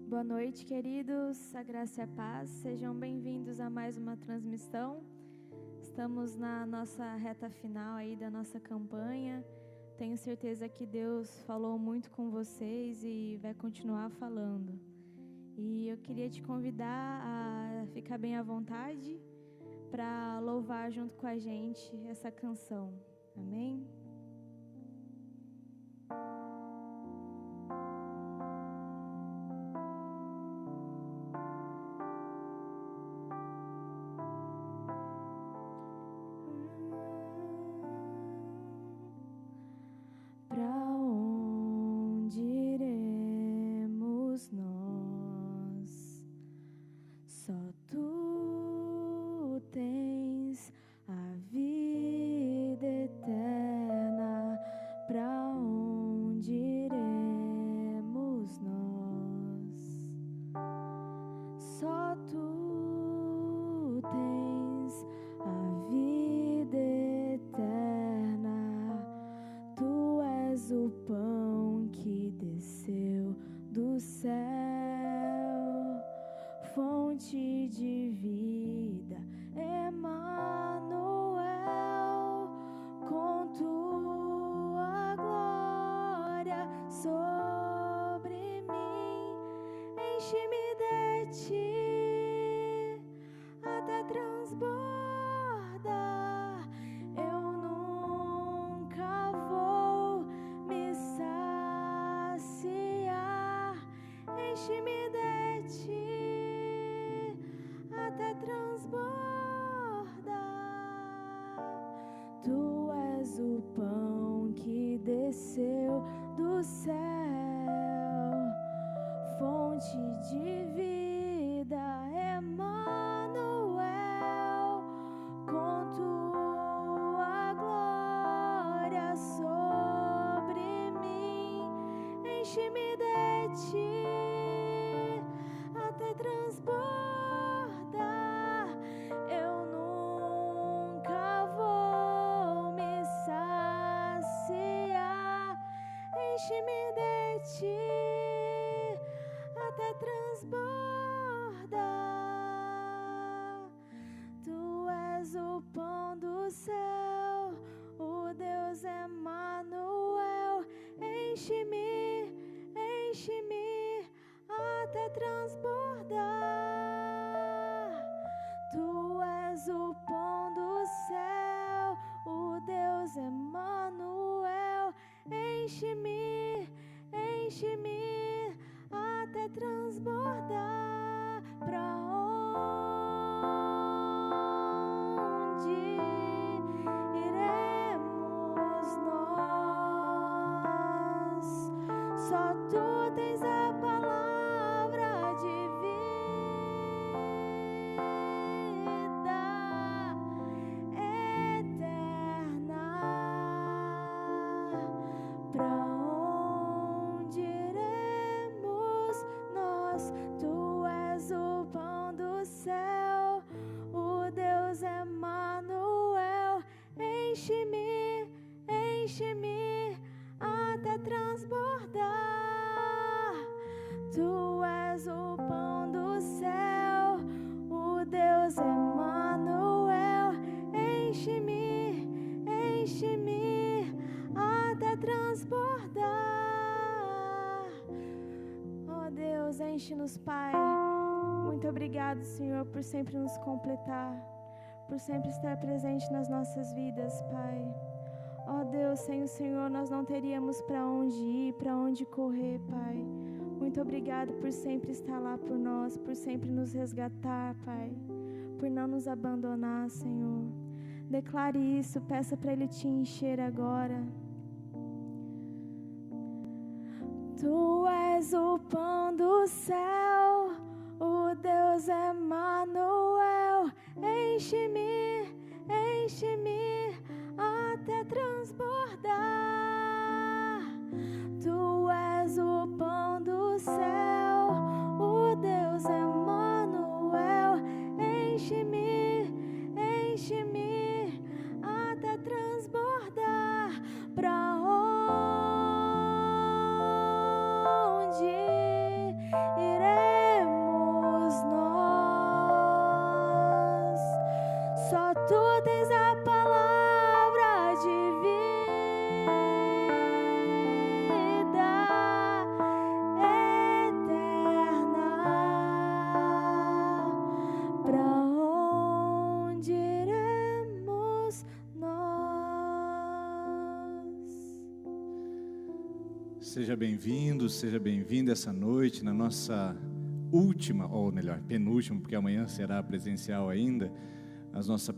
Boa noite, queridos, a graça e a paz, sejam bem-vindos a mais uma transmissão. Estamos na nossa reta final aí da nossa campanha. Tenho certeza que Deus falou muito com vocês e vai continuar falando. E eu queria te convidar a ficar bem à vontade para louvar junto com a gente essa canção. Amém? Tu és o pão que desceu do céu, fonte de vida, Emanuel, com tua glória sobre mim, enche-me de ti até transbordar. Eu nunca vou me saciar, enche-me de ti até transbordar. Tu és o pão do céu, o Deus Emanuel, enche-me, enche-me até transbordar. Tu és o pão do céu, o Deus Emanuel, enche-me, enche-me até transbordar. Pra onde iremos nós? Só tu tens a palavra de vida eterna. Pra onde iremos nós? Tu és o pão do céu, o Deus Emanuel, enche-me, enche-me até transbordar. Tu és o pão do céu, o Deus Emanuel, enche-me, enche-me até transbordar. Oh Deus, enche-nos, Pai. Muito obrigado, Senhor, por sempre nos completar, por sempre estar presente nas nossas vidas, Pai. Ó Deus, sem o Senhor nós não teríamos para onde ir, para onde correr, Pai. Muito obrigado por sempre estar lá por nós, por sempre nos resgatar, Pai, por não nos abandonar, Senhor. Declare isso, peça para Ele te encher agora. Tu és o pão do céu, o Deus Emanuel, enche-me, enche-me até transbordar. Tu és o pão do céu, o Deus tens a palavra de vida eterna. Pra onde iremos nós? Seja bem-vindo, seja bem-vinda essa noite na nossa última, ou melhor, penúltima, porque amanhã será presencial ainda, nosso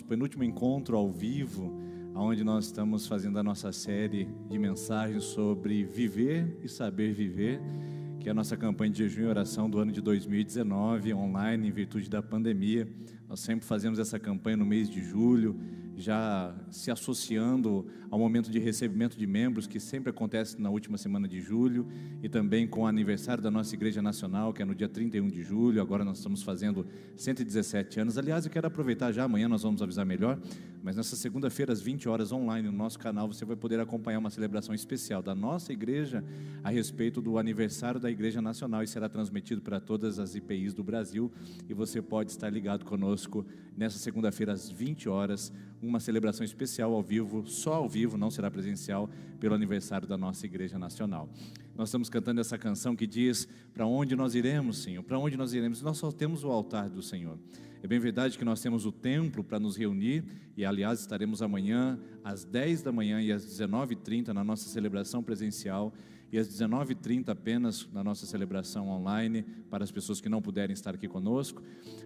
penúltimo encontro ao vivo, onde nós estamos fazendo a nossa série de mensagens sobre viver e saber viver, que é a nossa campanha de jejum e oração do ano de 2019, online, em virtude da pandemia. Nós sempre fazemos essa campanha no mês de julho, já se associando ao momento de recebimento de membros, que sempre acontece na última semana de julho, e também com o aniversário da nossa Igreja Nacional, que é no dia 31 de julho, agora nós estamos fazendo 117 anos, aliás, eu quero aproveitar já, amanhã nós vamos avisar melhor, mas nessa segunda-feira às 20 horas online no nosso canal, você vai poder acompanhar uma celebração especial da nossa igreja, a respeito do aniversário da Igreja Nacional, e será transmitido para todas as IPIs do Brasil, e você pode estar ligado conosco nessa segunda-feira às 20 horas, uma celebração especial ao vivo, só ao vivo, não será presencial, pelo aniversário da nossa Igreja Nacional. Nós estamos cantando essa canção que diz: para onde nós iremos, Senhor? Para onde nós iremos? Nós só temos o altar do Senhor. É bem verdade que nós temos o templo para nos reunir, e aliás estaremos amanhã às 10 da manhã e às 19h30 na nossa celebração presencial, e às 19h30 apenas na nossa celebração online, para as pessoas que não puderem estar aqui conosco.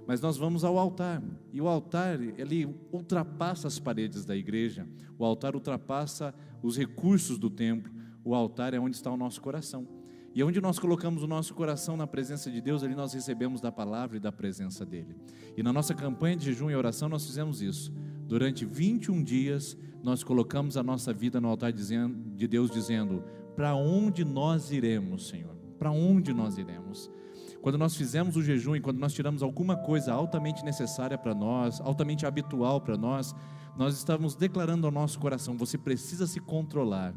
Mas nós vamos ao altar, e o altar, ele ultrapassa as paredes da igreja, o altar ultrapassa os recursos do templo, o altar é onde está o nosso coração, e onde nós colocamos o nosso coração na presença de Deus, ali nós recebemos da palavra e da presença dEle. E na nossa campanha de jejum e oração nós fizemos isso, durante 21 dias, nós colocamos a nossa vida no altar de Deus, dizendo: para onde nós iremos, Senhor? Para onde nós iremos? Quando nós fizemos o jejum e quando nós tiramos alguma coisa altamente necessária para nós, altamente habitual para nós, nós estávamos declarando ao nosso coração: você precisa se controlar,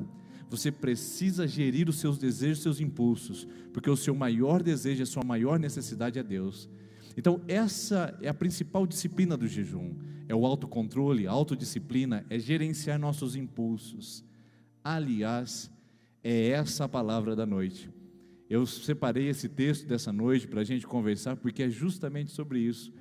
você precisa gerir os seus desejos, seus impulsos, porque o seu maior desejo, a sua maior necessidade é Deus. Então essa é a principal disciplina do jejum, é o autocontrole, a autodisciplina, é gerenciar nossos impulsos. Aliás, é essa a palavra da noite. Eu separei esse texto dessa noite para a gente conversar, porque é justamente sobre isso.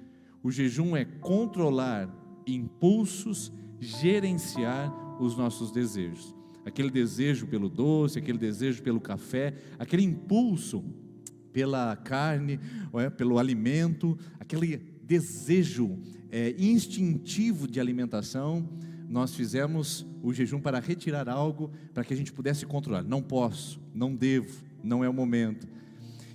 O jejum é controlar impulsos, gerenciar os nossos desejos. Aquele desejo pelo doce, aquele desejo pelo café, aquele impulso pela carne, pelo alimento, aquele desejo instintivo de alimentação. Nós fizemos o jejum para retirar algo, para que a gente pudesse controlar. Não posso, não devo, não é o momento.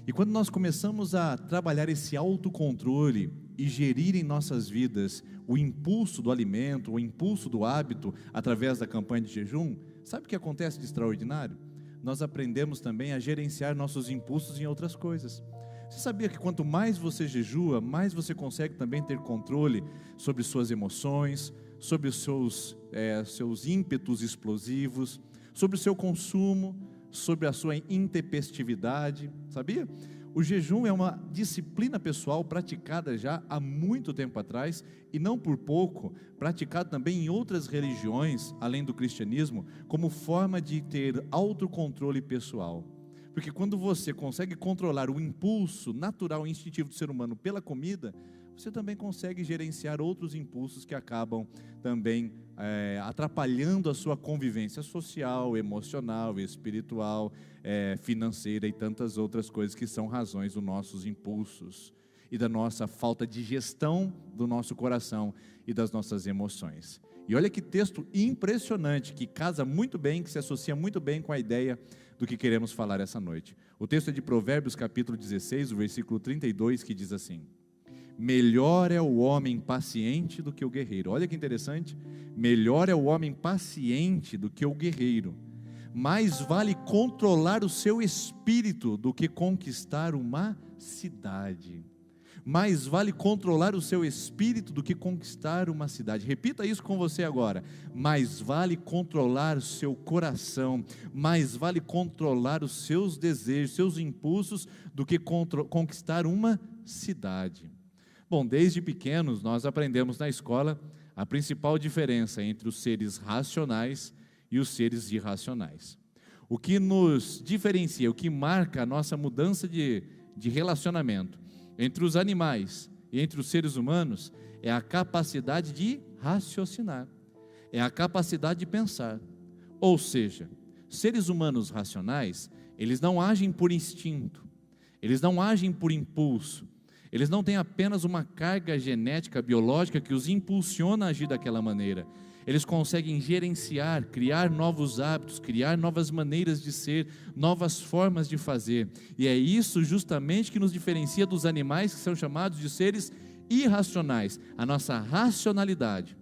E quando nós começamos a trabalhar esse autocontrole e gerir em nossas vidas o impulso do alimento, o impulso do hábito, através da campanha de jejum, sabe o que acontece de extraordinário? Nós aprendemos também a gerenciar nossos impulsos em outras coisas. Você sabia que quanto mais você jejua, mais você consegue também ter controle sobre suas emoções, sobre os seus ímpetos explosivos, sobre o seu consumo, sobre a sua intempestividade, sabia? O jejum é uma disciplina pessoal praticada já há muito tempo atrás, e não por pouco, praticado também em outras religiões, além do cristianismo, como forma de ter autocontrole pessoal. Porque quando você consegue controlar o impulso natural e instintivo do ser humano pela comida, você também consegue gerenciar outros impulsos que acabam também atrapalhando a sua convivência social, emocional, espiritual, financeira e tantas outras coisas que são razões dos nossos impulsos e da nossa falta de gestão do nosso coração e das nossas emoções. E olha que texto impressionante, que casa muito bem, que se associa muito bem com a ideia do que queremos falar essa noite. O texto é de Provérbios capítulo 16, o versículo 32, que diz assim: melhor é o homem paciente do que o guerreiro. Olha que interessante. Melhor é o homem paciente do que o guerreiro. Mais vale controlar o seu espírito do que conquistar uma cidade. Mais vale controlar o seu espírito do que conquistar uma cidade. Repita isso com você agora. Mais vale controlar o seu coração, mais vale controlar os seus desejos, seus impulsos, do que conquistar uma cidade. Bom, desde pequenos nós aprendemos na escola a principal diferença entre os seres racionais e os seres irracionais. O que nos diferencia, o que marca a nossa mudança de relacionamento entre os animais e entre os seres humanos é a capacidade de raciocinar, é a capacidade de pensar. Ou seja, seres humanos racionais, eles não agem por instinto, eles não agem por impulso, eles não têm apenas uma carga genética, biológica que os impulsiona a agir daquela maneira. Eles conseguem gerenciar, criar novos hábitos, criar novas maneiras de ser, novas formas de fazer. E é isso justamente que nos diferencia dos animais que são chamados de seres irracionais, a nossa racionalidade.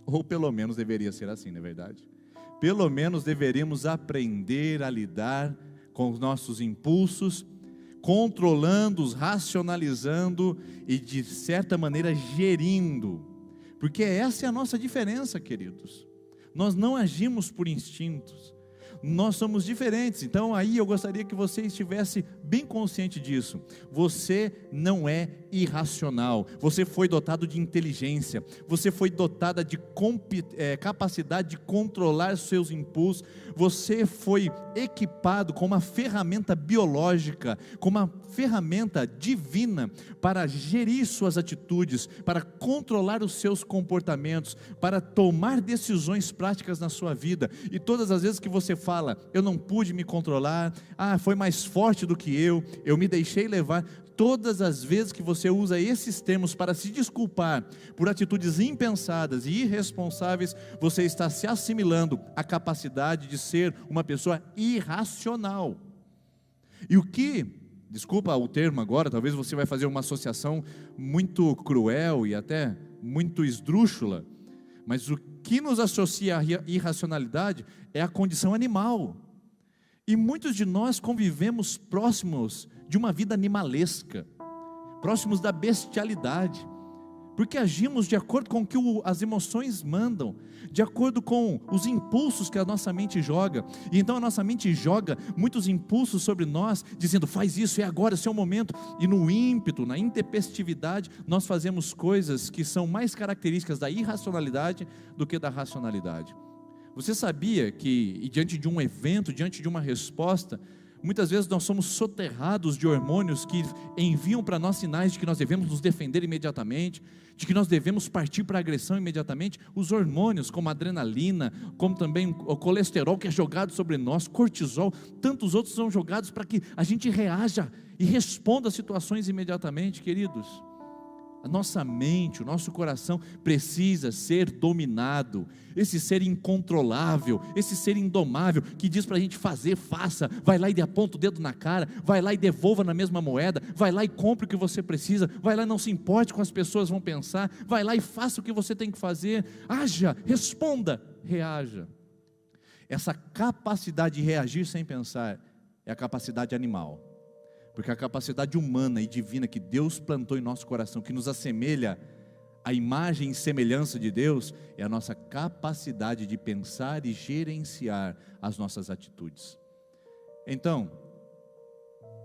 Ou pelo menos deveria ser assim, não é verdade? Pelo menos deveríamos aprender a lidar com os nossos impulsos, controlando-os, racionalizando e de certa maneira gerindo. Porque essa é a nossa diferença, queridos. Nós não agimos por instintos, nós somos diferentes. Então aí eu gostaria que você estivesse bem consciente disso. Você não é irracional, você foi dotado de inteligência, você foi dotada de capacidade de controlar seus impulsos, você foi equipado com uma ferramenta biológica, com uma ferramenta divina para gerir suas atitudes, para controlar os seus comportamentos, para tomar decisões práticas na sua vida. E todas as vezes que você fala, eu não pude me controlar, foi mais forte do que eu me deixei levar, todas as vezes que você usa esses termos para se desculpar por atitudes impensadas e irresponsáveis, você está se assimilando à capacidade de ser uma pessoa irracional. E o que, desculpa o termo agora, talvez você vai fazer uma associação muito cruel e até muito esdrúxula, mas o que nos associa à irracionalidade é a condição animal. E muitos de nós convivemos próximos de uma vida animalesca, próximos da bestialidade, porque agimos de acordo com o que as emoções mandam, de acordo com os impulsos que a nossa mente joga. E então a nossa mente joga muitos impulsos sobre nós, dizendo, faz isso, é agora, é o seu momento. E no ímpeto, na intempestividade, nós fazemos coisas que são mais características da irracionalidade do que da racionalidade. Você sabia que, diante de um evento, diante de uma resposta, muitas vezes nós somos soterrados de hormônios que enviam para nós sinais de que nós devemos nos defender imediatamente, de que nós devemos partir para a agressão imediatamente. Os hormônios, como a adrenalina, como também o colesterol que é jogado sobre nós, cortisol, tantos outros são jogados para que a gente reaja e responda a situações imediatamente, queridos. A nossa mente, o nosso coração precisa ser dominado. Esse ser incontrolável, esse ser indomável, que diz para a gente fazer, faça, vai lá e aponta o dedo na cara, vai lá e devolva na mesma moeda, vai lá e compre o que você precisa, vai lá e não se importe com as pessoas vão pensar, vai lá e faça o que você tem que fazer, haja, responda, reaja. Essa capacidade de reagir sem pensar é a capacidade animal. Porque a capacidade humana e divina que Deus plantou em nosso coração, que nos assemelha à imagem e semelhança de Deus, é a nossa capacidade de pensar e gerenciar as nossas atitudes. Então,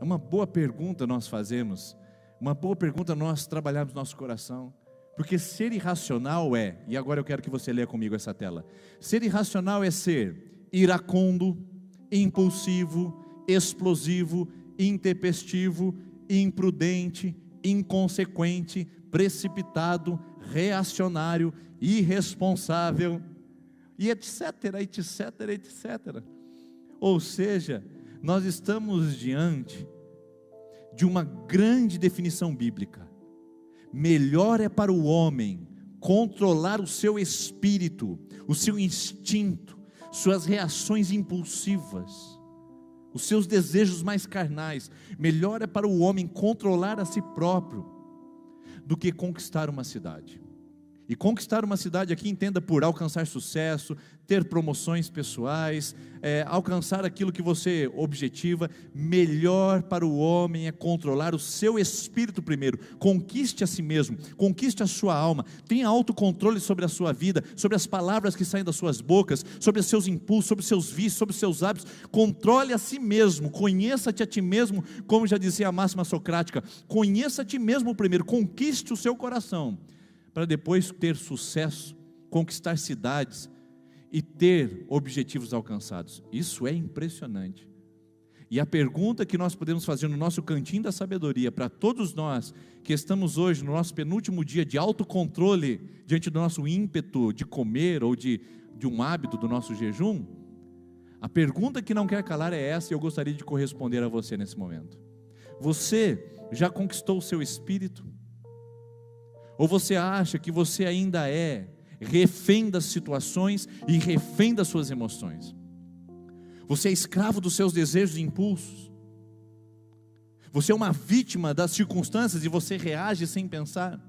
é uma boa pergunta nós fazemos, uma boa pergunta nós trabalharmos nosso coração, porque ser irracional e agora eu quero que você leia comigo essa tela, ser irracional é ser iracundo, impulsivo, explosivo, intempestivo, imprudente, inconsequente, precipitado, reacionário, irresponsável, e etc, etc, etc. Ou seja, nós estamos diante de uma grande definição bíblica. Melhor é para o homem controlar o seu espírito, o seu instinto, suas reações impulsivas, os seus desejos mais carnais. Melhor é para o homem controlar a si próprio do que conquistar uma cidade. E conquistar uma cidade aqui, entenda por alcançar sucesso, ter promoções pessoais, alcançar aquilo que você objetiva. Melhor para o homem é controlar o seu espírito primeiro. Conquiste a si mesmo, conquiste a sua alma, tenha autocontrole sobre a sua vida, sobre as palavras que saem das suas bocas, sobre os seus impulsos, sobre os seus vícios, sobre os seus hábitos. Controle a si mesmo, conheça-te a ti mesmo, como já dizia a máxima socrática, conheça a ti mesmo primeiro, conquiste o seu coração, para depois ter sucesso, conquistar cidades e ter objetivos alcançados. Isso é impressionante. E a pergunta que nós podemos fazer no nosso cantinho da sabedoria, para todos nós que estamos hoje no nosso penúltimo dia de autocontrole, diante do nosso ímpeto de comer ou de um hábito do nosso jejum, a pergunta que não quer calar é essa, e eu gostaria de corresponder a você nesse momento. Você já conquistou o seu espírito? Ou você acha que você ainda é refém das situações e refém das suas emoções? Você é escravo dos seus desejos e impulsos? Você é uma vítima das circunstâncias e você reage sem pensar?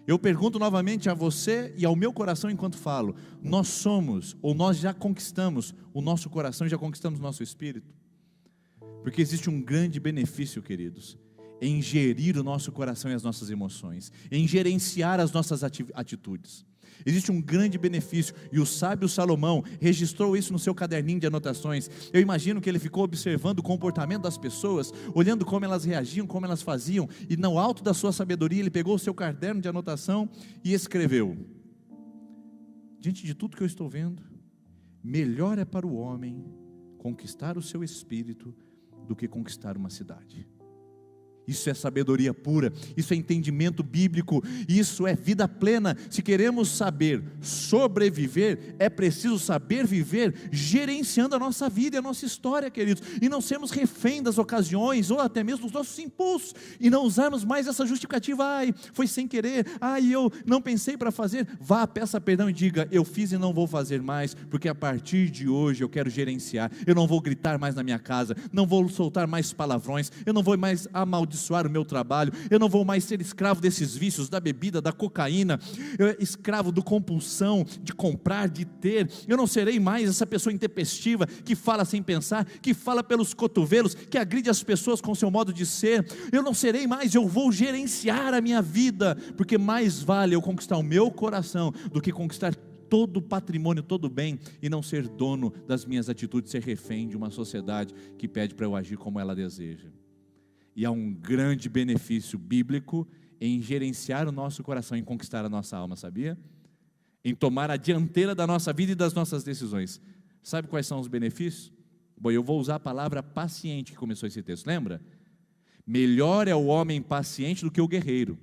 Eu pergunto novamente a você e ao meu coração enquanto falo: nós somos, ou nós já conquistamos o nosso coração, já conquistamos o nosso espírito? Porque existe um grande benefício, queridos, em gerir o nosso coração e as nossas emoções, em gerenciar as nossas atitudes. Existe um grande benefício, e o sábio Salomão registrou isso no seu caderninho de anotações. Eu imagino que ele ficou observando o comportamento das pessoas, olhando como elas reagiam, como elas faziam, e no alto da sua sabedoria ele pegou o seu caderno de anotação e escreveu: diante de tudo que eu estou vendo, melhor é para o homem conquistar o seu espírito do que conquistar uma cidade. Isso é sabedoria pura, isso é entendimento bíblico, isso é vida plena. Se queremos saber sobreviver, é preciso saber viver gerenciando a nossa vida e a nossa história, queridos, e não sermos refém das ocasiões, ou até mesmo dos nossos impulsos, e não usarmos mais essa justificativa: ai, foi sem querer, ai, eu não pensei para fazer. Vá, peça perdão e diga: eu fiz e não vou fazer mais, porque a partir de hoje eu quero gerenciar. Eu não vou gritar mais na minha casa, não vou soltar mais palavrões, eu não vou mais amaldiçoar o meu trabalho, eu não vou mais ser escravo desses vícios, da bebida, da cocaína, escravo da compulsão de comprar, de ter. Eu não serei mais essa pessoa intempestiva, que fala sem pensar, que fala pelos cotovelos, que agride as pessoas com seu modo de ser. Eu não serei mais, eu vou gerenciar a minha vida, porque mais vale eu conquistar o meu coração do que conquistar todo o patrimônio, todo o bem, e não ser dono das minhas atitudes, ser refém de uma sociedade que pede para eu agir como ela deseja. E há um grande benefício bíblico em gerenciar o nosso coração, em conquistar a nossa alma, sabia? Em tomar a dianteira da nossa vida e das nossas decisões. Sabe quais são os benefícios? Bom, eu vou usar a palavra paciente que começou esse texto, lembra? Melhor é o homem paciente do que o guerreiro.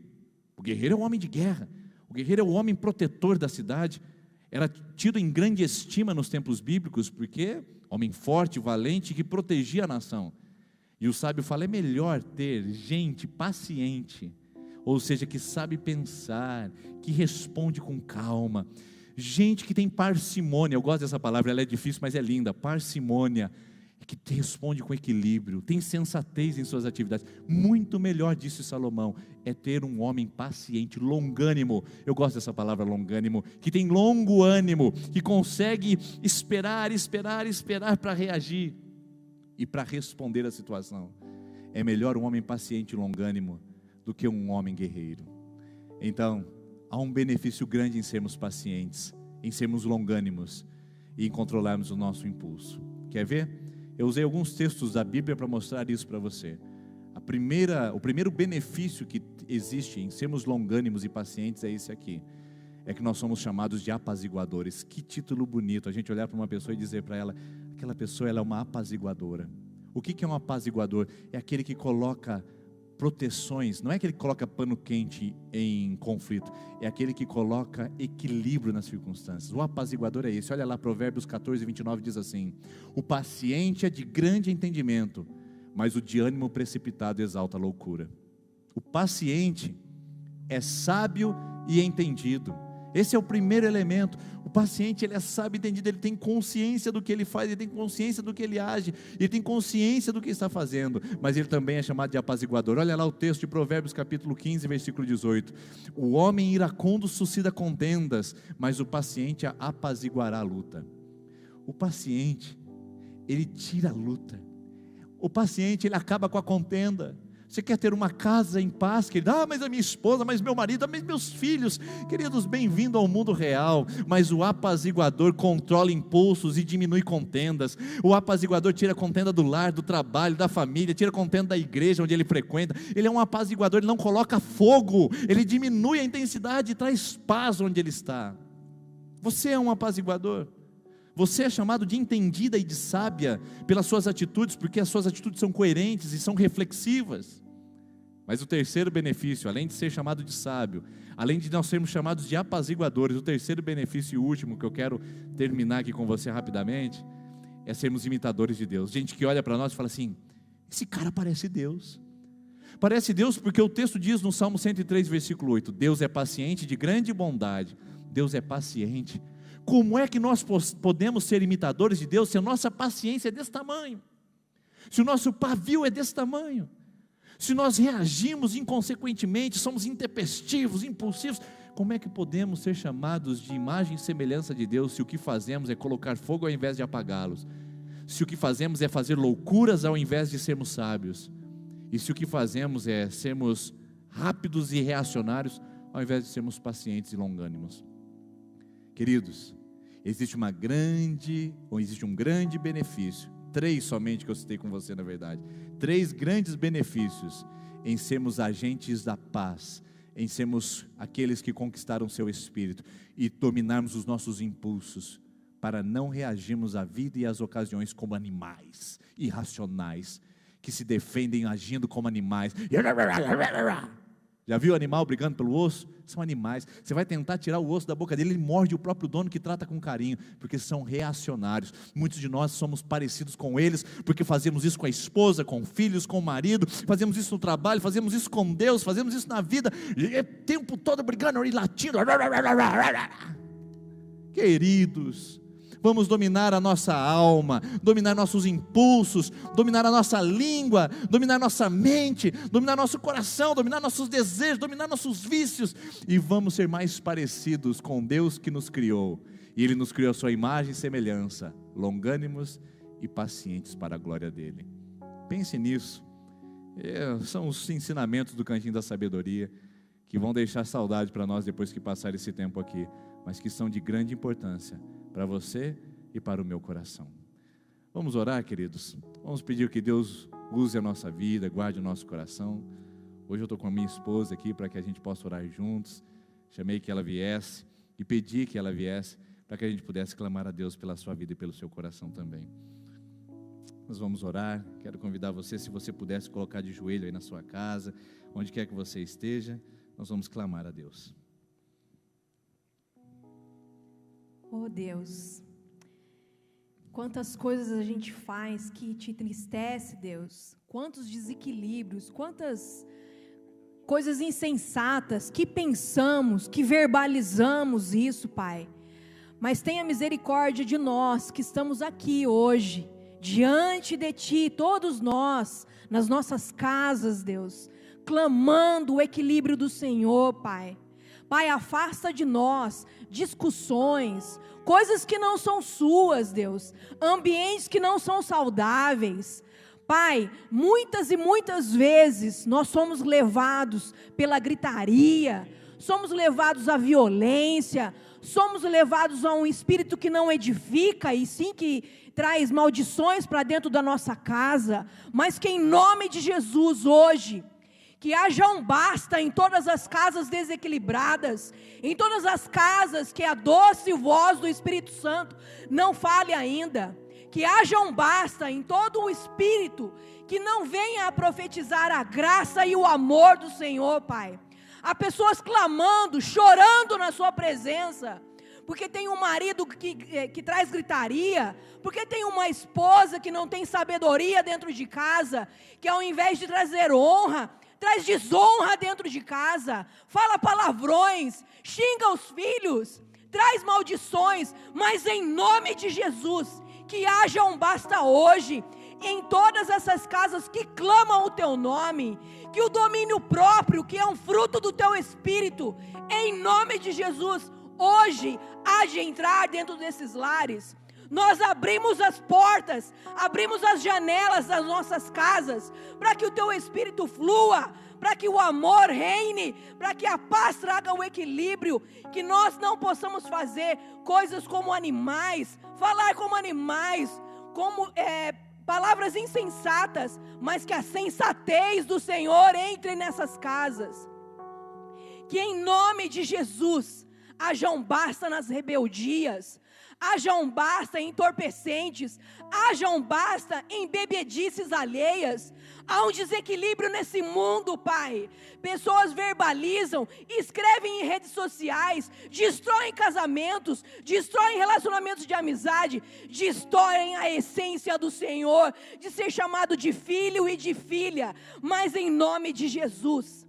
O guerreiro é o homem de guerra, o guerreiro é o homem protetor da cidade. Era tido em grande estima nos tempos bíblicos, porque homem forte, valente, que protegia a nação. E o sábio fala: é melhor ter gente paciente, ou seja, que sabe pensar, que responde com calma, gente que tem parcimônia. Eu gosto dessa palavra, ela é difícil, mas é linda. Parcimônia, que responde com equilíbrio, tem sensatez em suas atividades. Muito melhor, disse Salomão, é ter um homem paciente, longânimo. Eu gosto dessa palavra, longânimo, que tem longo ânimo, que consegue esperar para reagir e para responder à situação. É melhor um homem paciente e longânimo do que um homem guerreiro. Então, há um benefício grande em sermos pacientes, em sermos longânimos e em controlarmos o nosso impulso. Quer ver? Eu usei alguns textos da Bíblia para mostrar isso para você. O primeiro benefício que existe em sermos longânimos e pacientes é esse aqui. É que nós somos chamados de apaziguadores. Que título bonito, a gente olhar para uma pessoa e dizer para ela: aquela pessoa, ela é uma apaziguadora. O que é um apaziguador? É aquele que coloca proteções, não é aquele que coloca pano quente em conflito, é aquele que coloca equilíbrio nas circunstâncias. O apaziguador é esse. Olha lá, Provérbios 14, 29 diz assim: o paciente é de grande entendimento, mas o de ânimo precipitado exalta a loucura. O paciente é sábio e entendido. Esse é o primeiro elemento. O paciente, ele é sábio e entendido, ele tem consciência do que ele faz, ele tem consciência do que ele age, ele tem consciência do que está fazendo, mas ele também é chamado de apaziguador. Olha lá o texto de Provérbios capítulo 15, versículo 18: o homem iracundo suscita contendas, mas o paciente apaziguará a luta. O paciente, ele tira a luta. O paciente, ele acaba com a contenda. Você quer ter uma casa em paz, querido? Mas a minha esposa, mas meu marido, mas meus filhos. Queridos, bem-vindo ao mundo real. Mas o apaziguador controla impulsos e diminui contendas. O apaziguador tira a contenda do lar, do trabalho, da família, tira a contenda da igreja onde ele frequenta. Ele é um apaziguador, ele não coloca fogo, ele diminui a intensidade e traz paz onde ele está. Você é um apaziguador. Você é chamado de entendida e de sábia pelas suas atitudes, porque as suas atitudes são coerentes e são reflexivas. Mas o terceiro benefício, além de ser chamado de sábio, além de nós sermos chamados de apaziguadores, o terceiro benefício e último que eu quero terminar aqui com você rapidamente, é sermos imitadores de Deus. Gente que olha para nós e fala assim: esse cara parece Deus. Parece Deus porque o texto diz no Salmo 103, versículo 8, Deus é paciente, de grande bondade. Deus é paciente. Como é que nós podemos ser imitadores de Deus se a nossa paciência é desse tamanho? Se o nosso pavio é desse tamanho? Se nós reagimos inconsequentemente, somos intempestivos, impulsivos, como é que podemos ser chamados de imagem e semelhança de Deus se o que fazemos é colocar fogo ao invés de apagá-los? Se o que fazemos é fazer loucuras ao invés de sermos sábios? E se o que fazemos é sermos rápidos e reacionários ao invés de sermos pacientes e longânimos? Queridos, existe um grande benefício, 3 somente que eu citei com você na verdade, 3 grandes benefícios em sermos agentes da paz, em sermos aqueles que conquistaram seu espírito e dominarmos os nossos impulsos, para não reagirmos à vida e às ocasiões como animais irracionais, que se defendem agindo como animais. Já viu animal brigando pelo osso? São animais. Você vai tentar tirar o osso da boca dele, ele morde o próprio dono que trata com carinho, porque são reacionários. Muitos de nós somos parecidos com eles, porque fazemos isso com a esposa, com filhos, com o marido, fazemos isso no trabalho, fazemos isso com Deus, fazemos isso na vida, o tempo todo brigando e latindo. Queridos, vamos dominar a nossa alma, dominar nossos impulsos, dominar a nossa língua, dominar nossa mente, dominar nosso coração, dominar nossos desejos, dominar nossos vícios, e vamos ser mais parecidos com Deus que nos criou, e Ele nos criou a sua imagem e semelhança, longânimos e pacientes para a glória dEle. Pense nisso. São os ensinamentos do Cantinho da Sabedoria, que vão deixar saudade para nós depois que passar esse tempo aqui, mas que são de grande importância para você e para o meu coração. Vamos orar, queridos? Vamos pedir que Deus use a nossa vida, guarde o nosso coração. Hoje eu estou com a minha esposa aqui para que a gente possa orar juntos. Chamei que ela viesse e pedi que ela viesse para que a gente pudesse clamar a Deus pela sua vida e pelo seu coração também. Nós vamos orar. Quero convidar você, se você pudesse colocar de joelho aí na sua casa, onde quer que você esteja, nós vamos clamar a Deus. Oh Deus, quantas coisas a gente faz que te entristece, Deus, quantos desequilíbrios, quantas coisas insensatas que pensamos, que verbalizamos isso, Pai, mas tenha misericórdia de nós que estamos aqui hoje, diante de Ti, todos nós, nas nossas casas, Deus, clamando o equilíbrio do Senhor, Pai. Pai, afasta de nós discussões, coisas que não são suas, Deus, ambientes que não são saudáveis. Pai, muitas e muitas vezes nós somos levados pela gritaria, somos levados à violência, somos levados a um espírito que não edifica e sim que traz maldições para dentro da nossa casa, mas que em nome de Jesus hoje, que haja um basta em todas as casas desequilibradas, em todas as casas que a doce voz do Espírito Santo não fale ainda, que haja um basta em todo o espírito que não venha a profetizar a graça e o amor do Senhor, Pai. Há pessoas clamando, chorando na sua presença, porque tem um marido que traz gritaria, porque tem uma esposa que não tem sabedoria dentro de casa, que ao invés de trazer honra, traz desonra dentro de casa, fala palavrões, xinga os filhos, traz maldições, mas em nome de Jesus, que haja um basta hoje, em todas essas casas que clamam o Teu nome, que o domínio próprio, que é um fruto do Teu Espírito, em nome de Jesus, hoje, haja entrar dentro desses lares. Nós abrimos as portas, abrimos as janelas das nossas casas, para que o Teu Espírito flua, para que o amor reine, para que a paz traga o equilíbrio, que nós não possamos fazer coisas como animais, falar como animais, como palavras insensatas, mas que a sensatez do Senhor entre nessas casas. Que em nome de Jesus haja um basta nas rebeldias, haja um basta em entorpecentes, haja um basta em bebedices alheias. Há um desequilíbrio nesse mundo, Pai. Pessoas verbalizam, escrevem em redes sociais, destroem casamentos, destroem relacionamentos de amizade, destroem a essência do Senhor, de ser chamado de filho e de filha. Mas em nome de Jesus,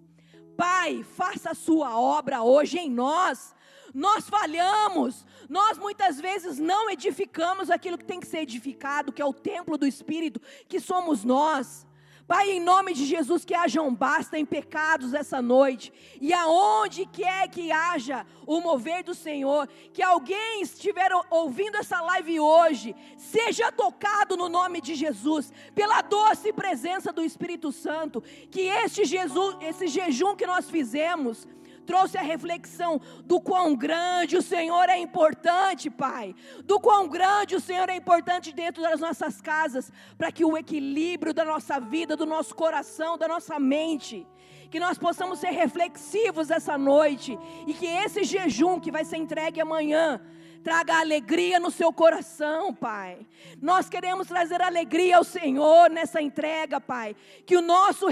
Pai, faça a sua obra hoje em nós. Nós falhamos, nós muitas vezes não edificamos aquilo que tem que ser edificado, que é o templo do Espírito, que somos nós. Pai, em nome de Jesus, que haja um basta em pecados essa noite, e aonde quer que haja o mover do Senhor, que alguém estiver ouvindo essa live hoje, seja tocado no nome de Jesus, pela doce presença do Espírito Santo, que esse jejum que nós fizemos, trouxe a reflexão do quão grande o Senhor é importante, Pai, do quão grande o Senhor é importante dentro das nossas casas, para que o equilíbrio da nossa vida, do nosso coração, da nossa mente, que nós possamos ser reflexivos essa noite, e que esse jejum que vai ser entregue amanhã, traga alegria no seu coração, Pai. Nós queremos trazer alegria ao Senhor nessa entrega, Pai. Que o nosso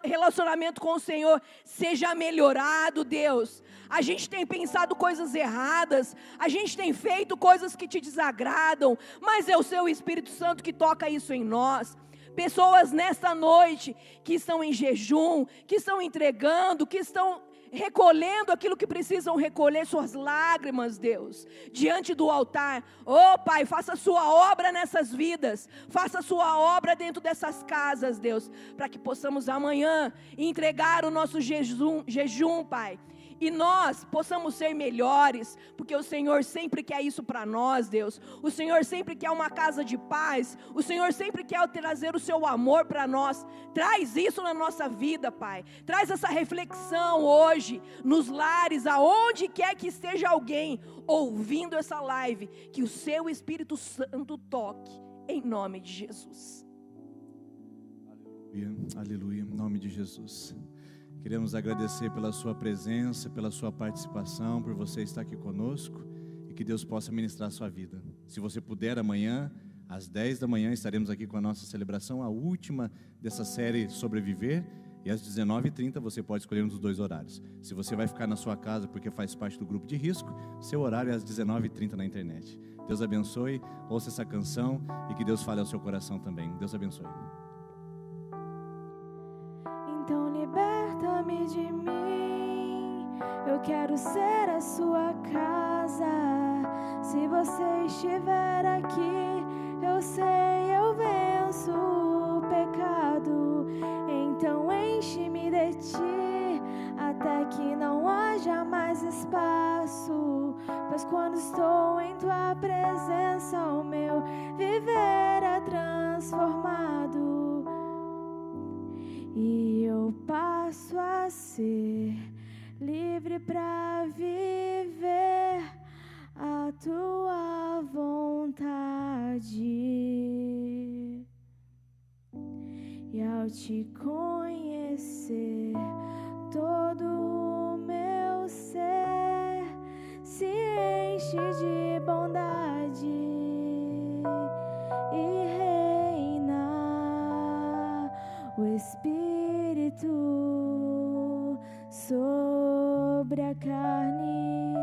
relacionamento com o Senhor seja melhorado, Deus. A gente tem pensado coisas erradas, a gente tem feito coisas que te desagradam, mas é o Seu Espírito Santo que toca isso em nós. Pessoas nesta noite que estão em jejum, que estão entregando, que estão recolhendo aquilo que precisam recolher, suas lágrimas, Deus, diante do altar. Oh Pai, faça a sua obra nessas vidas, faça a sua obra dentro dessas casas, Deus, para que possamos amanhã entregar o nosso jejum, Pai, e nós possamos ser melhores, porque o Senhor sempre quer isso para nós, Deus. O Senhor sempre quer uma casa de paz, o Senhor sempre quer trazer o seu amor para nós. Traz isso na nossa vida, Pai. Traz essa reflexão hoje, nos lares, aonde quer que esteja alguém ouvindo essa live, que o seu Espírito Santo toque, em nome de Jesus. Aleluia, aleluia, em nome de Jesus. Queremos agradecer pela sua presença, pela sua participação, por você estar aqui conosco, e que Deus possa ministrar a sua vida. Se você puder, amanhã, às 10 da manhã, estaremos aqui com a nossa celebração, a última dessa série Sobreviver, e às 19h30 você pode escolher um dos dois horários. Se você vai ficar na sua casa porque faz parte do grupo de risco, seu horário é às 19h30 na internet. Deus abençoe, ouça essa canção e que Deus fale ao seu coração também. Deus abençoe. Então liberta-me de mim, eu quero ser a sua casa. Se você estiver aqui, eu sei, eu venço o pecado. Então enche-me de ti, até que não haja mais espaço. Pois quando estou em tua presença, o meu viver é transformado. E eu passo a ser livre para viver a tua vontade. E ao te conhecer, todo o meu ser se enche de bondade e reina o Espírito sobre a carne.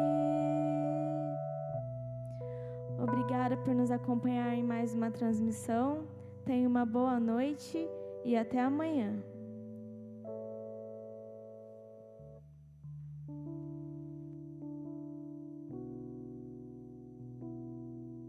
Obrigada por nos acompanhar em mais uma transmissão. Tenha uma boa noite e até amanhã.